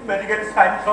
Medical science,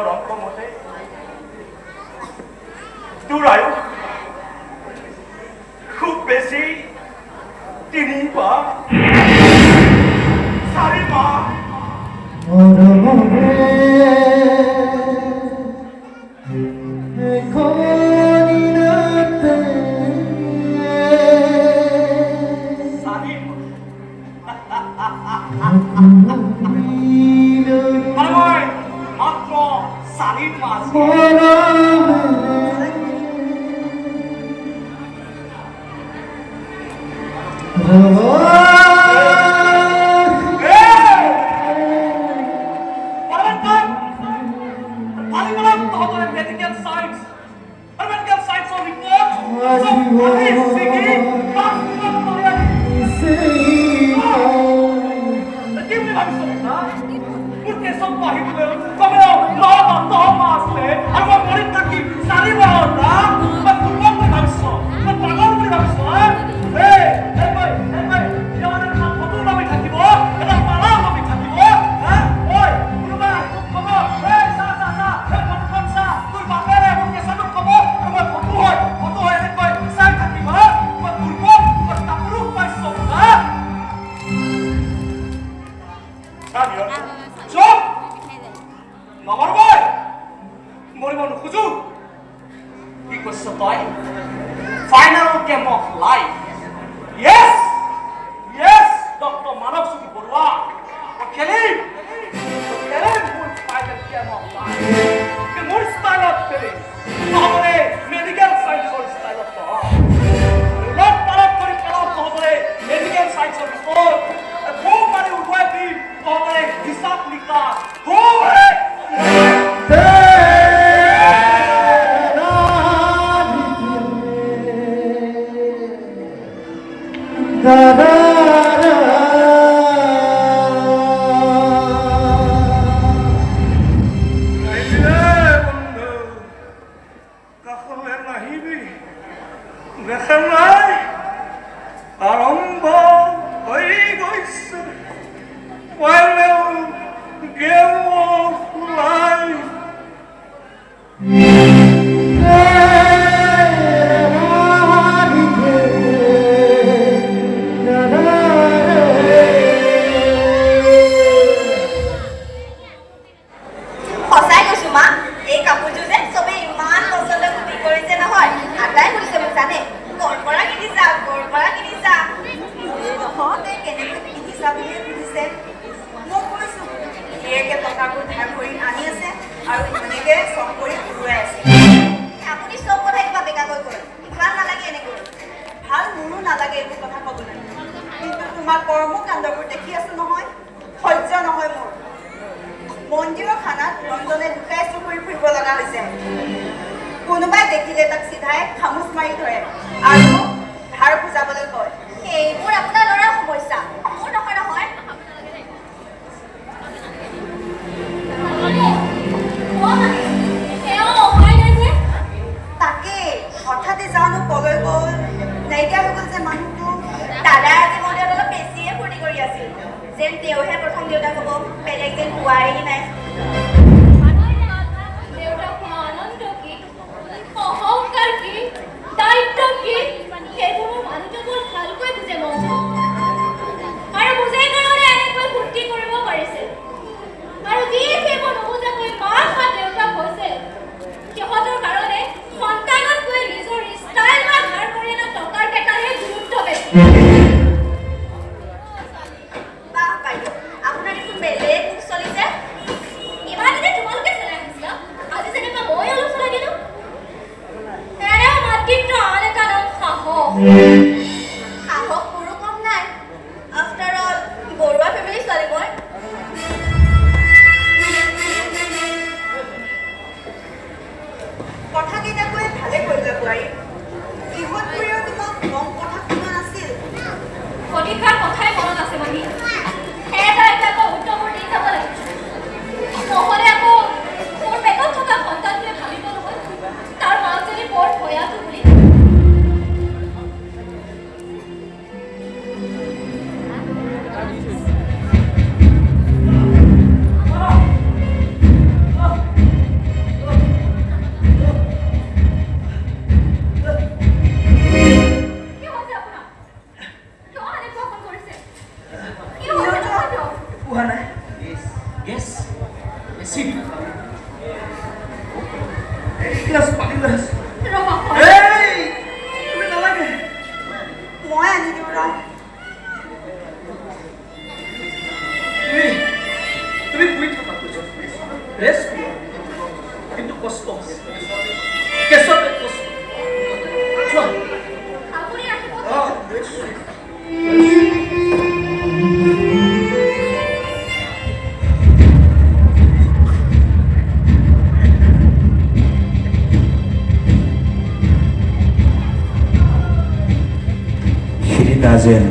যেন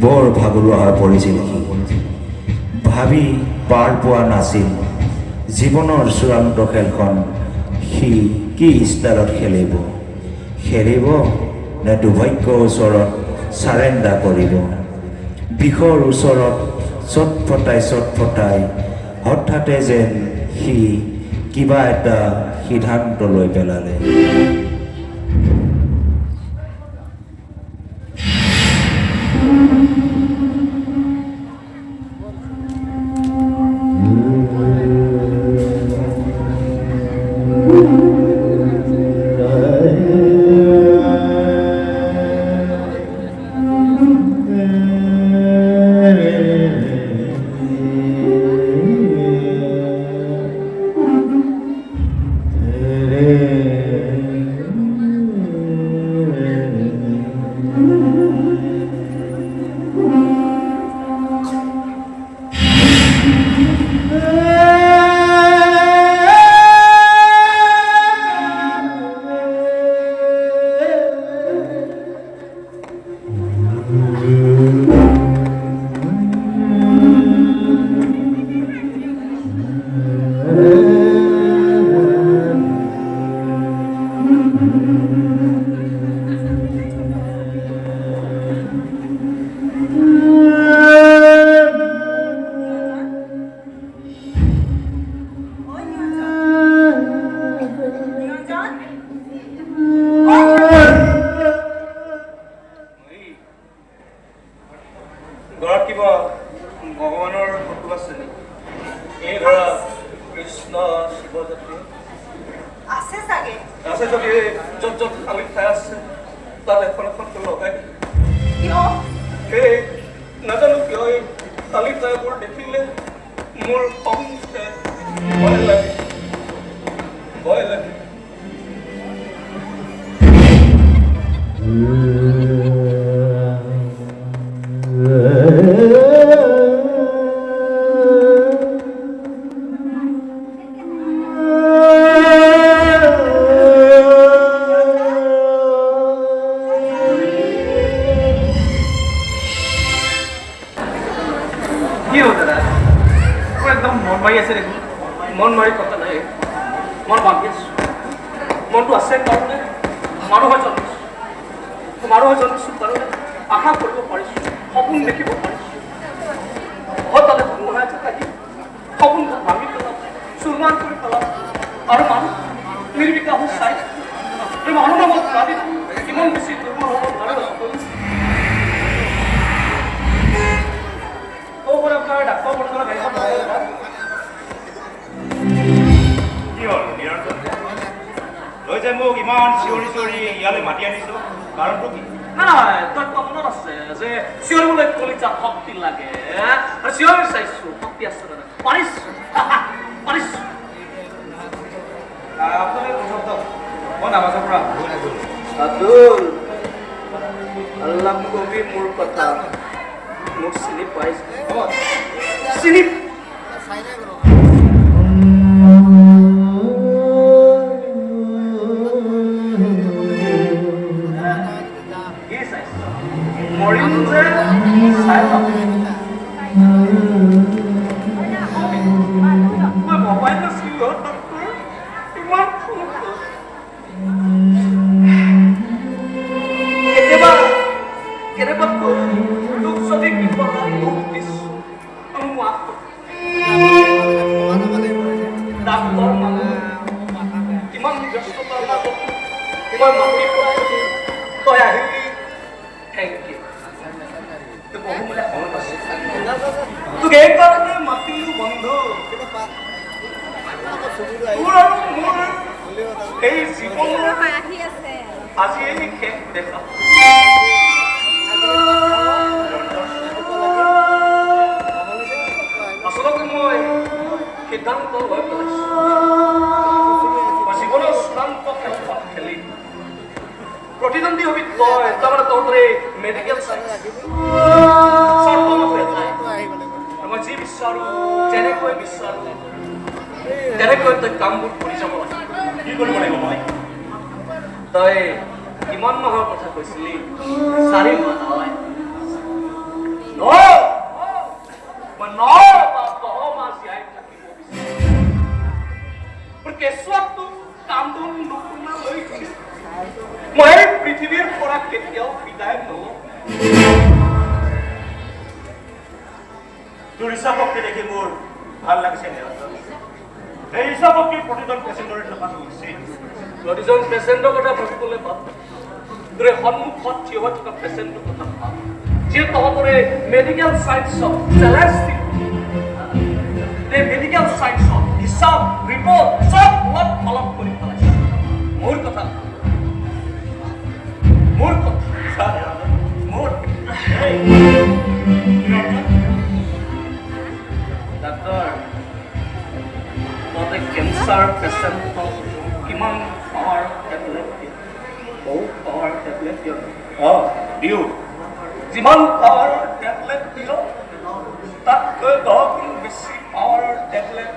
বৰ ভাগৰুৱা হৈ পৰিছিল সি ভাবি পাৰ পোৱা নাছিল জীৱনৰ চূড়ান্ত খেলখন সি কি ষ্টাইলত খেলিব নে দুৰ্ভাগ্যৰ ওচৰত চাৰেণ্ডাৰ কৰিব বিষৰ ওচৰত চটফটাই হঠাতে যেন সি কিবা এটা সিদ্ধান্ত লৈ পেলালে ভগৱানৰ ফটো আছে এই ধৰা কৃষ্ণ শিৱ জাতি আছে চাগে য'ত য'ত খালি ঠাই আছে তাত এখন লগাই কিয় সেই নাজানো কিয় এই খালি ঠাইবোৰ দেখিলে মোৰ খং উঠে ভয় লাগে মন মাৰি কথা নাই মন ভাবি আছো মনটো আছে কাৰণে মানুহ হৈ জন্মিছো কাৰণে আশা কৰিব পাৰিছো সপোন দেখিব পাৰিছো হঠাতে ধুমুহা আহি সপোনবোৰ ভাঙি পেলাম চুৰমান কৰি পেলাম আৰু মানুহ নিৰ্বিকা হৈ চাই এই মানুহ নামত গাড়ী কিমান বেছি দুৰ্বল হ'ব নোৱাৰে আপোনাৰ ডাক্তৰ বৰ্তমান গাড়ীখন লৈ যে মোক ইমান চিঞৰি ইয়ালৈ মাতি আনিছো কাৰণটো কি নাই তই মনত আছে যে চিঞৰিবলৈ কলিজা শক্তি লাগে আৰু চিঞৰি চাইছো শক্তি আছে পাৰিছো আপোনালোকে প্ৰথম মই নামাজৰ পৰা আব্দুল আল্লাহ কবি মোৰ কথা মোক চিনি পাইছে চিনি আজি এই শেষ দেখা আচলতে মই সিদ্ধান্ত লৈ পেলাইছো জীৱনৰ চূড়ান্ত খেলখন খেলি প্ৰতিদ্বন্দ্বী হবি তই তাৰমানে তহঁতৰ এই মেডিকেল মই যি বিচাৰো যেনেকৈ বিচাৰো তেনেকৈ তই কামবোৰ কৰি যাব লাগে কি কৰিব লাগিব মই তই কিমান মাহৰ কথা কৈছিলি 4 মাহ হয় মই 9 বা 10 মাহ জীয়াই থাকিব বিচাৰোঁ কেঁচুৱাটো কান্দোন নুশুনা লৈ মই এই পৃথিৱীৰ পৰা কেতিয়াও বিদায় নলওঁ তোৰ ইচ্ছা শক্তি দেখি মোৰ ভাল লাগিছে নিৰঞ্জন এই ইচ্ছা শক্তিৰ প্ৰতিজন পেচেণ্টৰ থকাটো উচিত প্ৰতিজন পেচেণ্টৰ কথা ভাবিবলৈ পাব তোৰ সন্মুখত থিয় হৈ থকা পেচেণ্টৰ কথা ভাব যিয়ে তহঁতৰে মেডিকেল চাইন্সত চেলেষ্টিয়েল মেডিকেল চাইন্সত হিচাপ ৰিপৰ্ট চব মত ফলক কৰি পেলাইছে মোৰ কথা মোৰ ডাক্তৰ তহঁতে কেঞ্চাৰ পেচেণ্টক কিমান পাৱাৰ টেবলেট দিয়ে বহুত পাৱাৰ টেবলেট দিয় দিওঁ যিমান পাৱাৰৰ টেবলেট দিয় তাতকৈ 10 গুণ বেছি পাৱাৰৰ টেবলেট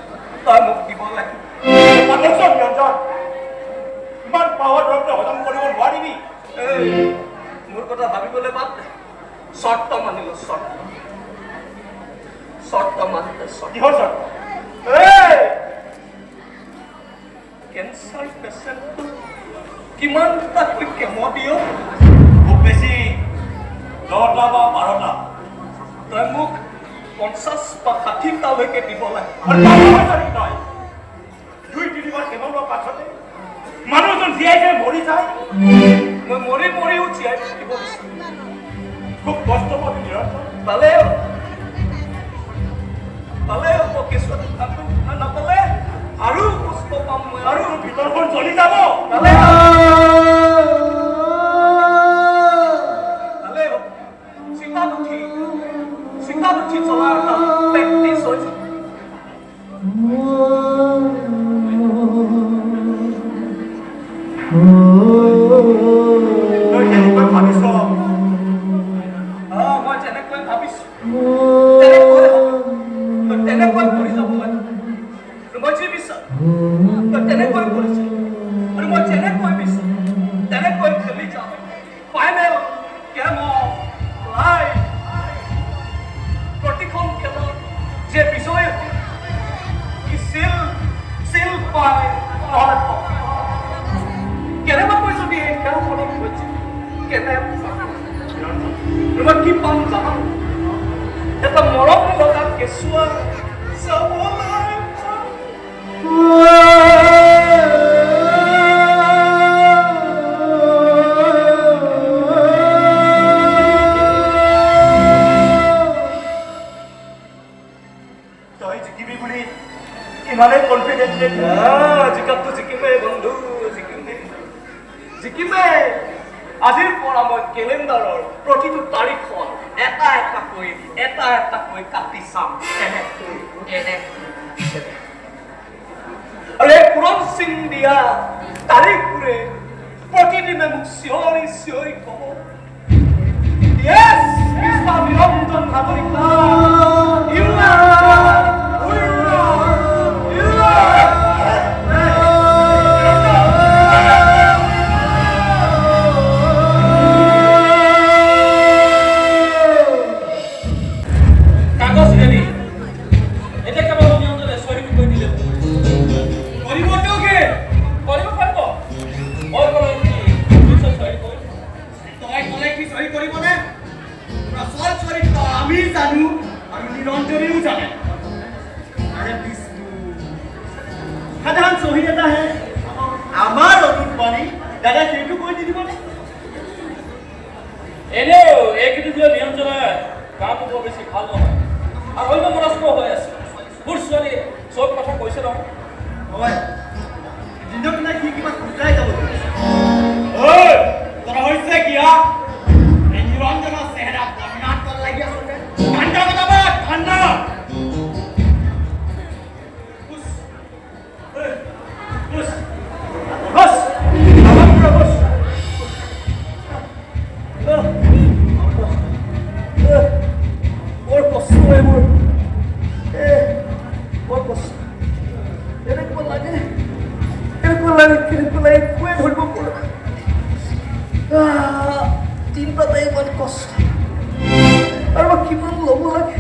তই মোক দিব লাগিব নিৰঞ্জন ইমান পাৱাৰ দৰৱটো হজম কৰিব নোৱাৰিবি মোৰ কথা ভাবিবলৈ বাদ দে চৰ্ত মানিলো চৰ্ত মানিলে কিহৰ চৰ্ত কেঞ্চাৰ পেচেণ্টটো কিমানটা কেমো দিয় খুব বেছি 10টা বা 12টা তই মোক 50 বা 60টালৈকে দিব লাগে নহয় 2-3 বাৰ কেমো লোৱাৰ পাছতে মানুহজন জীয়াই জীয়াই মৰি যায় মই মৰিও জীয়াই থাকিব বিচাৰোঁ খুব কষ্ট পাবি নিৰঞ্জন পালে হ'ব কেঁচুৱাটো কান্দো নাপালে আৰু কষ্ট পাম মই আৰু ভিতৰখন জ্বলি যাব পালে হ'ব চিন্তাত উঠি চলাৰ এটা প্ৰেক্টিচ হৈছে তই কেনেকৈ ভাবিছ মই যেনেকৈ ভাবিছো তেনেকৈ কৰি যাব লাগে মই যি বিচাৰো তই তেনেকৈ কৰিছিল আৰু মই যেনেকৈ বিচাৰো তেনেকৈ খেলি যাম ফাইনেল গেম অফ লাইফ প্ৰতিখন খেলত যে বিজয়ী হয় সি চিল পায় কেনেবাকৈ যদি এই খেলখনত হৈছে মই কি পাম জানা এটা মৰম লগা কেঁচুৱা চাবলৈ তই জিকিবি বুলি ইমানেই কনফিডেন্টলি জিকাতটো জিকিমেই বন্ধু জিকিমেই আজিৰ পৰা মই কেলেণ্ডাৰৰ প্ৰতিটো তাৰিখখন এটা এটাকৈ কাটি চাম আৰু এই পুৰণ সিং দিয়া তাৰিখবোৰে প্ৰতিদিনে মোক চিঞৰি ক'ব Yes, Mr. Niranjan Hazarika You সাধাৰণ চহী এটা হে আমাৰ অনুপানী দাদা সেইটো কৈ দি দিবনে এনেও এইকেইদিন যে নিৰঞ্জনে কাম বৰ বেছি ভাল নহয় আৰু অন্য মনস্ক হৈ আছে মোৰ ছোৱালী চব কথা কৈছে নহয় হয় দিনক নাই কি কিবা খুটাই যাব তোৰ হৈছে কিয়া এই নিৰঞ্জনৰ চেহেৰা বৰ্ণাত কল লাগি আছে ঠাণ্ডা বনাবা ঠাণ্ডা চিন্তাতে ইমান কষ্ট আৰু মই কিমান ল'ব লাগে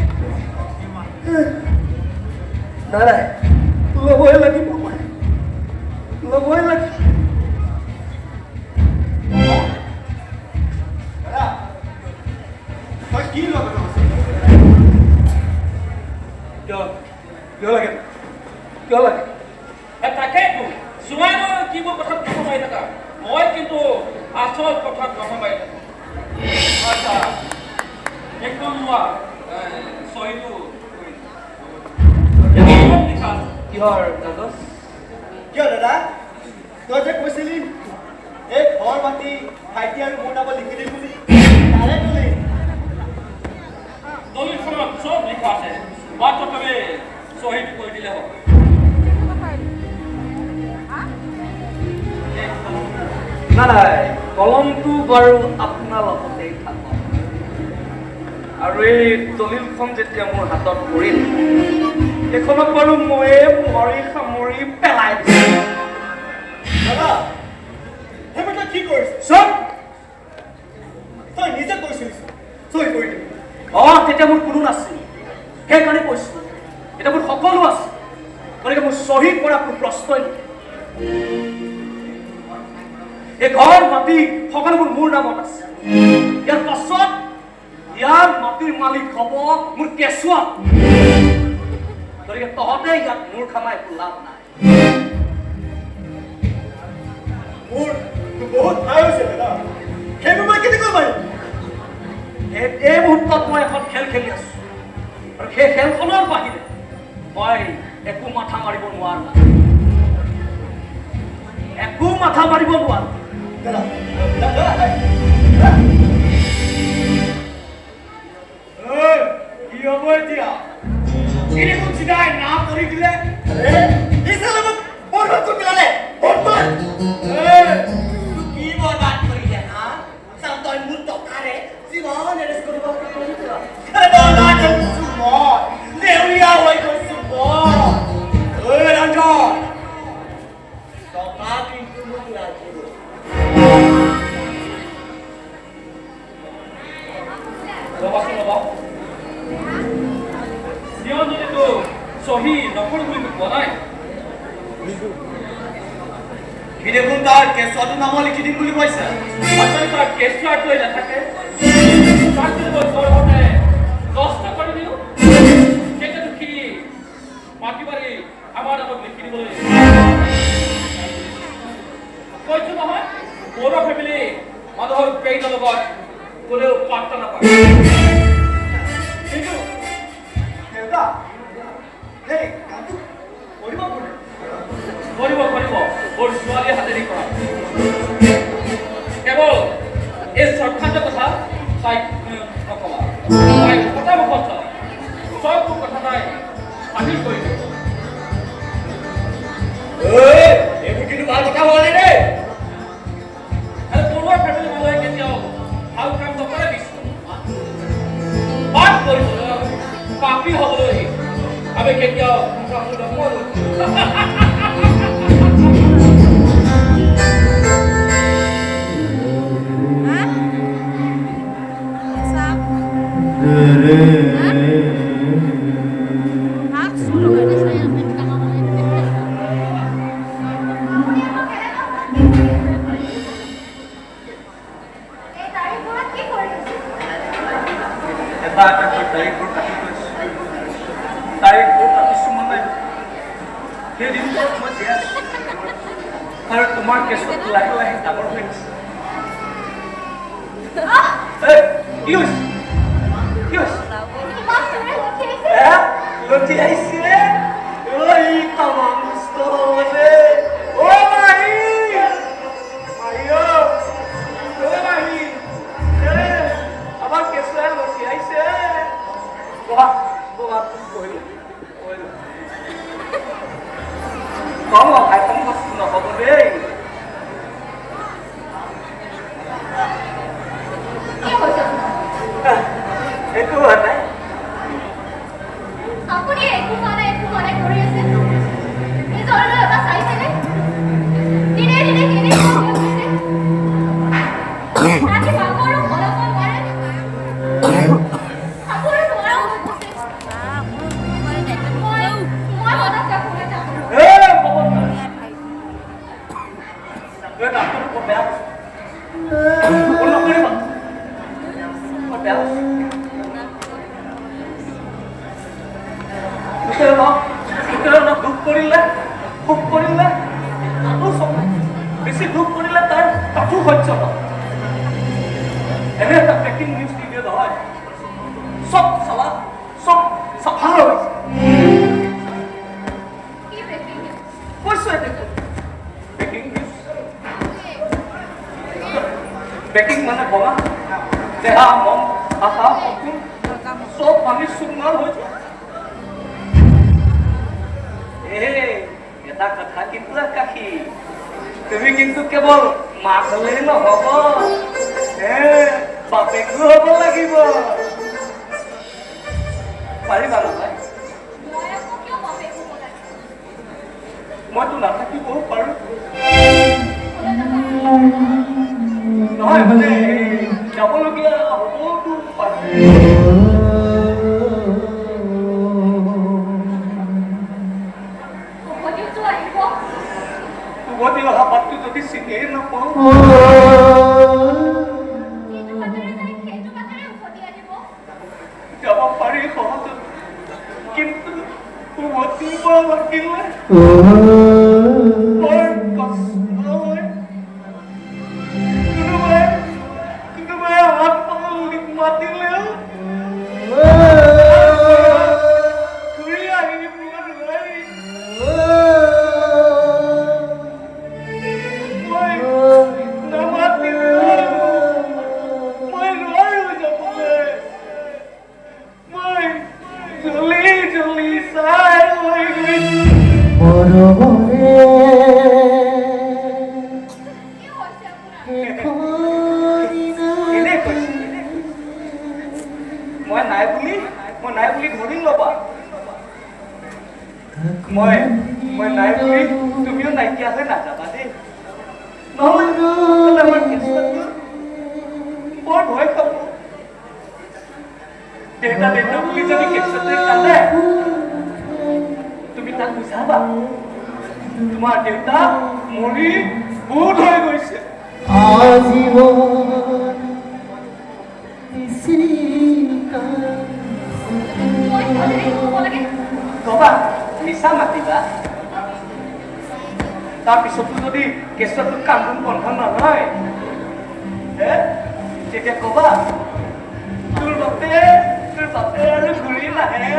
নাই ল'বই লাগিব মই ল'বই লাগিব দাদা তই কি ল'ব কিয় লাগে কিয় লাগে তাকেইতো জোৱাইনো কিবোৰ কথাত কথা পাই থাকা মই কিন্তু আচল কথাত কথা পাই থাকোঁ আচ্ছা একদম লোৱা চহীটো লিখা আছে কিহৰ কাগজ কিয় দাদা তই যে কৈছিলি এই ঘৰ মাটি ভাইটি আৰু মোৰ নামত লিখি দিম বুলি তাৰে তুলি দলিলখনত চব লিখা আছে মাত্ৰ তুমি চহীটো কৰি দিলে হ'ব নাই কলমটো বাৰু আপোনাৰ লগতেই থাকক আৰু এই দলিলখন যেতিয়া মোৰ হাতত পৰিল এইখনক বাৰু ময়ে মোহৰি সামৰি পেলাই দিম দাদা সেইবোৰ তই কি কৰিছ চব তই নিজে কৈছিলিছ তই কৰি দিবি তেতিয়া মোৰ কোনো নাছিল সেইকাৰণে কৈছো এতিয়া মোৰ সকলো আছে গতিকে মোৰ চহী কৰা কোনো প্ৰশ্নই নাই এই ঘৰ মাটি সকলোবোৰ মোৰ নামত আছে ইয়াৰ পাছত ইয়াৰ মাটিৰ মালিক হ'ব মোৰ কেঁচুৱা গতিকে তহঁতে ইয়াত মোৰ খামাই একো লাভ নাই মোৰ বহুত ভাল হৈছে দাদা সেইবোৰ মই কেনেকৈ পাৰিম এই মুহূৰ্তত মই এখন খেল খেলি আছো আৰু সেই খেলখনৰ বাহিৰে মই একো মাথা মাৰিব নোৱাৰো একো মাথা মাৰিব নোৱাৰো দাদা দাদা কি হ'ব এতিয়া এইবোৰ চিধাই না কৰি দিলে কি বৰবাদ কৰিলে হা চাওঁ তই মোৰ টকাৰে জীৱন এৰেজ কৰিব নেউৰীয়া হৈ গৈছো মই ৰঞ্জন টকা কিন্তু মোক লাগিব ৰবাচোন ৰবা তেওঁ যদিতো চহী নকৰোঁ বুলি কোৱা নাই সি দেখোন তাৰ কেঁচুৱাটো নাম লিখি দিম বুলি কৈছে আচলতে তাৰ কেঁচুৱাটো নাথাকে তাক যদি মই ঘৰতে কষ্ট কৰি দিওঁ তেতিয়াতো সি মাটি বাৰী আমাৰ নামত লিখি দিবলৈ কৈছো নহয় মোৰ ফেমিলি মানুহৰ কেইটাৰ লগত কোনেও পাত্তা নাপায় কিন্তু দেউতা সেই কামটো কৰিব কোনে কৰিব কৰিব মোৰ ছোৱালীৰ হাতেদি কৰা কেৱল এই চৰকাৰৰ কথা তাইক নকবা তাই কথা মুখত চববোৰ কথা তাই আমি কৰি দিব এইবোৰ কিন্তু ভাল কথা হোৱা নাই দেই আৰু তোমাৰ ফেমিলি মানুহে কেতিয়াও ভাল কাম নকৰে দিছো পাপ কৰিবলৈ পাপী হ'বলৈ আমি কেতিয়াও নকৰোঁ আৰু তোমাৰ কেঁচুৱাটো লাহে লাহে ডাঙৰ হৈ গৈছে কি হৈছে কি হৈছে লটি আহিছে ঐ তামাম দুষ্ট হ'লে ও মাহী মাহী ও মাহী আমাৰ কেঁচুৱাই লটি আহিছে বহা বহা বহিল বহিল কম ভাই কম কষ্ট নহ'ব দেই একো হোৱা নাই আপুনি একো হোৱা নাই কৰি আছে নিজৰ এটা চাইছে ডাক্তৰটো বৰ বেয়া হৈছে ভুল নকৰিবা বৰ বেয়া হৈছে দুখ কৰিলে সুখ কৰিলে তাতো চব বেছি দুখ কৰিলে তাৰ তাতো সহ্য নহয় এনে এটা ব্ৰেকিং নিউজ দি দিয়ে নহয় চব চালা চব চাফা হৈ গৈছে কৈছো এতিয়া ব্ৰেকিং নিউজ ব্ৰেকিং মানে বগা দেহা মন আশা সপোন চব ভাঙি চুৰমাৰ হৈ যায় এটা কথা কিন্তু কাকি তুমি কিন্তু কেৱল মাক হলেই নহব বাপেকো হব লাগিব পাৰিবা নহয় মইতো নাথাকিবও পাৰো নহয় মানে যাবলগীয়া হ'বতো পাৰো উভতি অহা বাটটো যদি চিনিয়ে নাপাওঁ যাব পাৰি সহজত কিন্তু উভতিব লাগিলে বৰ কষ্ট হয় কোনোবাই হাত মাতিলেও ঘূৰি আহিব নোৱাৰি মই নাই বুলি ধৰি ল'বা মই নাই বুলি তুমিও নাইকিয়া হৈ নাযাবা দেই নহ'লে আমাৰ কেঁচুৱাটো বৰ ভয় খাব দেউতা বুলি যদি কেঁচুৱাটোৱে কান্দে তুমি তাক বুজাবা তোমাৰ দেউতা মৰি বহুত হৈ গৈছে কবা মিছা মাতিবা তাৰপিছতো যদি কেঁচুৱাটো কান্দোন বন্ধ নহয় তেতিয়া কবা তোৰ বাপে আৰু ঘূৰি নাহে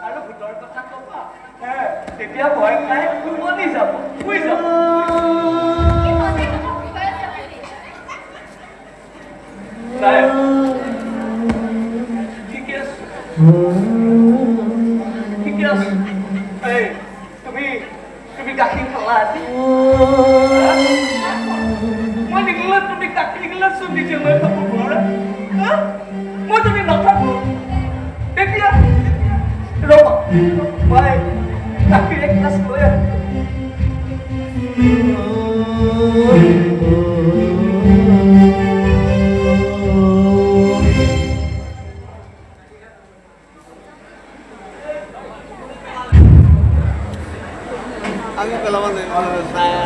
আৰু ভূতৰ কথা কবা তেতিয়া ভয় খাই টোপনি যাব শুই যাব ঠিকে আছে তুমি গাখীৰ খালা আজি মই নিদিলে তুমি গাখীৰ গিলাচো নিজে লৈ খাব পাৰা মই যদি নাথাকো তেতিয়া ৰবা মই গাখীৰ এক গিলাচ লৈ আহো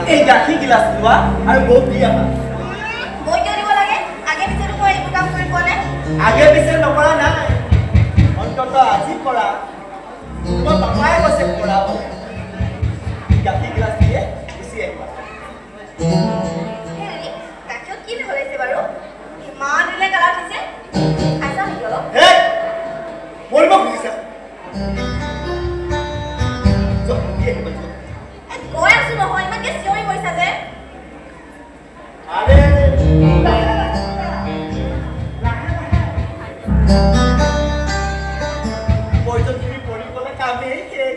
এই গাখীৰ গিলাচ লোৱা আৰু বৌ দি আহা মই কিয় দিব লাগে আগে পিছে মই এইটো কাম কৰি পোৱা নাই আগে পিছে নকৰা নাই অন্তত আজি কৰা তোমাৰ পাপাই কৈছে কৰা গাখীৰ গিলাচ দিয়ে গুচি আহিবা গাখীৰত কি মিহলাইছে বাৰু ইমান দিলে কালাৰ দিছে খাইছা নেকি অলপ মৰিব খুজিছা কৈ আছো নহয় ইমানকে চিঞৰি কৈছা যে আৰে পইচা পৰি গ'লে কামেই শেষ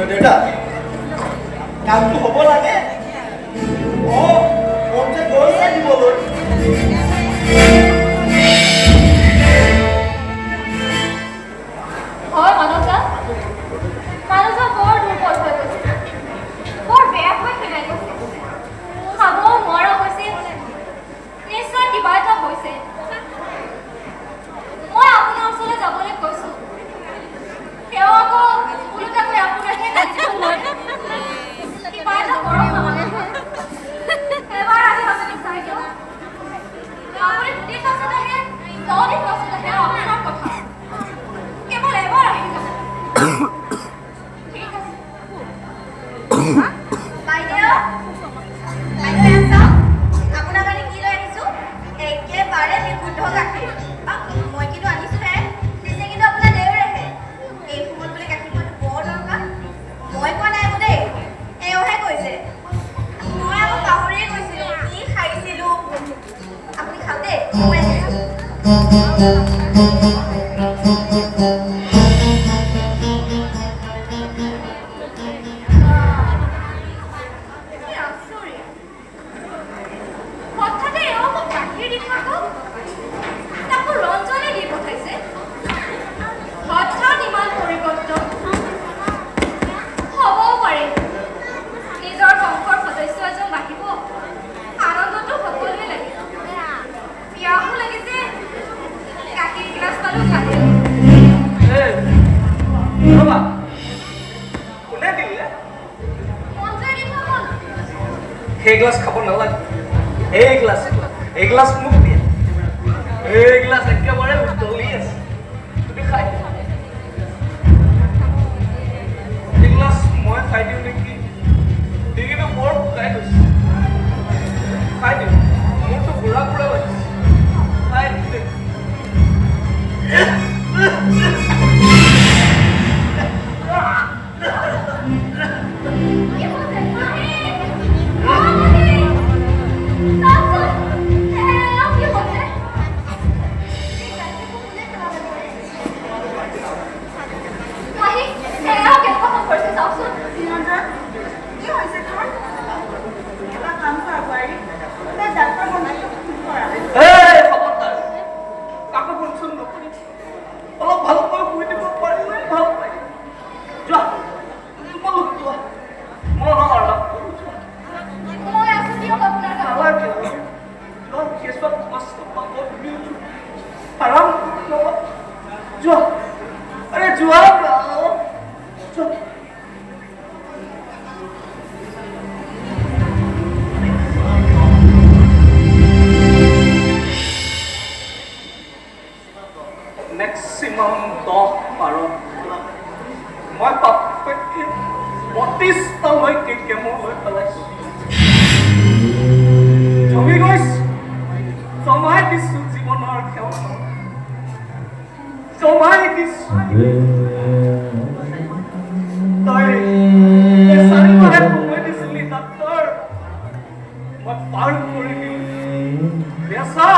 দেউতা কামটো হ'ব লাগে মন যে গৈছে দিবলৈ হয় মানসা বৰ দুৰ্বল হৈ গৈছে বৰ বেয়া হৈ পেলাই গৈছে খাব নোৱাৰা হৈছে নিশ্চয় কিবা এটা কি আচৰিত। হঠাতে এওঁ মোক গাখীৰ দি থাকক, তাকো ৰঞ্জনে দি পঠাইছে। হঠাৎ ইমান পৰিৱৰ্তন হ'বও পাৰে। নিজৰ বংশৰ সদস্য এজন বাঢ়িব, আনন্দটো সকলোৱে লাগে। পিয়াহো লাগিছে, গাখীৰ গিলাচ পালো খালো। ৰ'বা কোনে দিলে মনটোৱে দি থৈ গ'ল। সেই গ্লাছ খাব নালাগে এই গ্লাছ মোক দিয়ে এই গ্লাছ একেবাৰে উতলি আছে তুমি খাই দিয়া এই গ্লাছ মই খাই দিওঁ নেকি ডিঙিটো বৰ শুকাই গৈছে খাই দিওঁ মোৰতো ঘূৰা ঘূৰা লাগিছে খাই দিওঁ মেক্সিমাম 10-12 মই পাপেকে 32টালৈকে কেমো লৈ পেলাইছো জমি গৈছো জমাই দিছো জীৱনৰ খেল জমাই দিছো তই 4 মাহে সময় দিছিলি ডাক্তৰ মই পাৰ কৰি দিলো বেচা